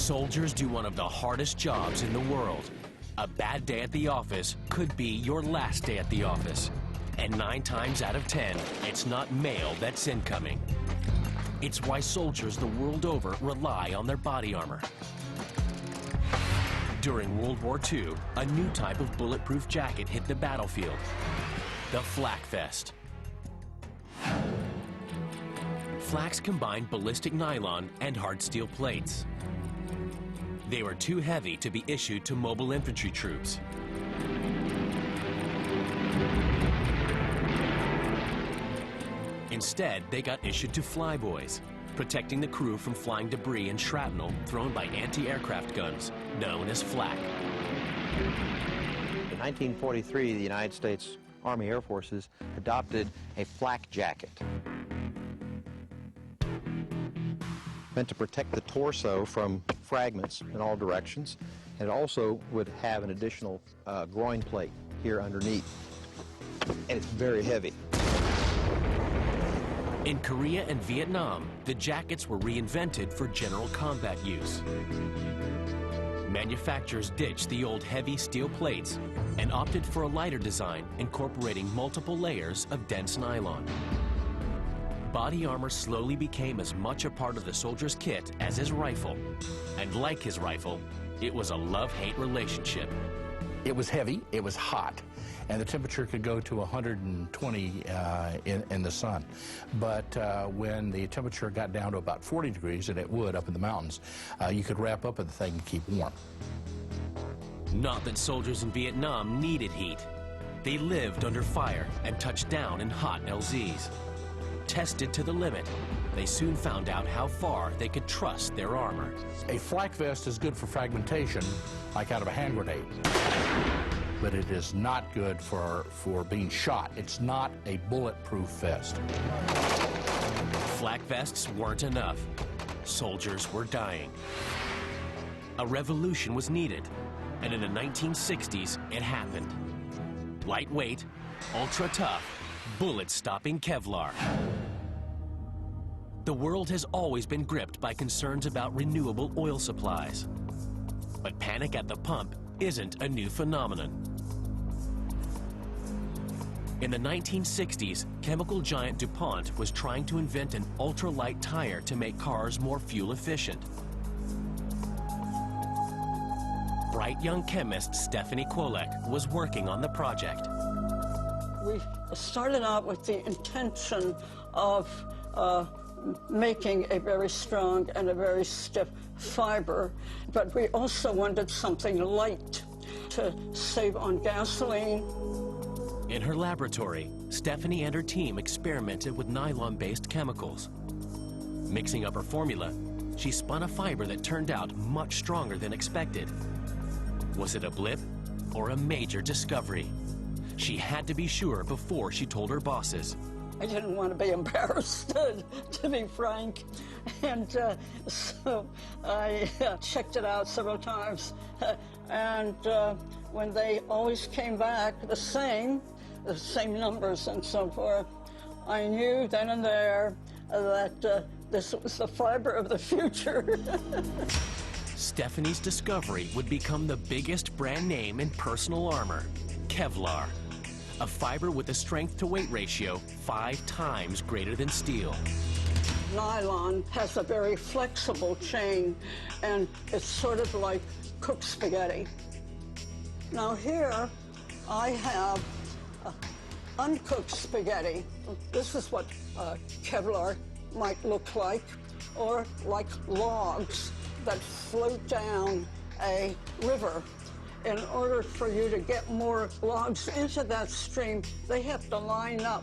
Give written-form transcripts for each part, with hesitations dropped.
Soldiers do one of the hardest jobs in the world. A bad day at the office could be your last day at the office. And 9 times out of 10, it's not mail that's incoming. It's why soldiers the world over rely on their body armor. During World War II, a new type of bulletproof jacket hit the battlefield, the flak vest. Flaks combined ballistic nylon and hard steel plates. They were too heavy to be issued to mobile infantry troops. Instead, they got issued to flyboys, protecting the crew from flying debris and shrapnel thrown by anti-aircraft guns, known as flak. In 1943, the United States Army Air Forces adopted a flak jacket, meant to protect the torso from fragments in all directions, and it also would have an additional groin plate here underneath, and it's very heavy. In Korea and Vietnam, the jackets were reinvented for general combat use. Manufacturers ditched the old heavy steel plates and opted for a lighter design incorporating multiple layers of dense nylon. Body armor slowly became as much a part of the soldier's kit as his rifle. And like his rifle, it was a love-hate relationship. It was heavy, it was hot, and the temperature could go to 120 in the sun. But when the temperature got down to about 40 degrees, and it would up in the mountains, you could wrap up in the thing and keep warm. Not that soldiers in Vietnam needed heat. They lived under fire and touched down in hot LZs. Tested to the limit, they soon found out how far they could trust their armor. A flak vest is good for fragmentation, like out of a hand grenade. But it is not good for being shot. It's not a bulletproof vest. Flak vests weren't enough. Soldiers were dying. A revolution was needed, and in the 1960s, it happened. Lightweight, ultra-tough, bullet-stopping Kevlar. The world has always been gripped by concerns about renewable oil supplies. But panic at the pump isn't a new phenomenon. In the 1960s, chemical giant DuPont was trying to invent an ultralight tire to make cars more fuel efficient. Bright young chemist Stephanie Kwolek was working on the project. We started out with the intention of making a very strong and a very stiff fiber, but we also wanted something light to save on gasoline. In her laboratory, Stephanie and her team experimented with nylon-based chemicals. Mixing up her formula, she spun a fiber that turned out much stronger than expected. Was it a blip or a major discovery? She had to be sure before she told her bosses. I didn't want to be embarrassed, to be frank. And so I checked it out several times. And when they always came back the same numbers and so forth, I knew then and there that this was the fiber of the future. Stephanie's discovery would become the biggest brand name in personal armor, Kevlar. A fiber with a strength-to-weight ratio 5 times greater than steel. Nylon has a very flexible chain, and it's sort of like cooked spaghetti. Now here, I have uncooked spaghetti. This is what Kevlar might look like, or like logs that float down a river. In order for you to get more logs into that stream, they have to line up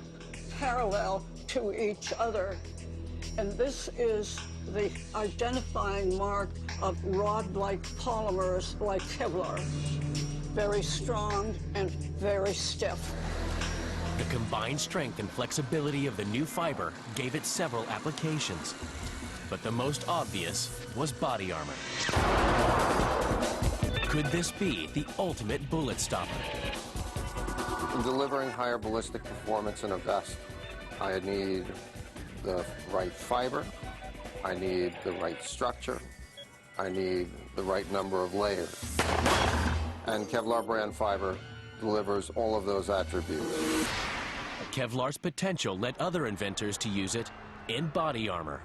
parallel to each other. And this is the identifying mark of rod-like polymers like Kevlar. Very strong and very stiff. The combined strength and flexibility of the new fiber gave it several applications. But the most obvious was body armor. Could this be the ultimate bullet stopper? In delivering higher ballistic performance in a vest, I need the right fiber, I need the right structure, I need the right number of layers. And Kevlar brand fiber delivers all of those attributes. Kevlar's potential led other inventors to use it in body armor.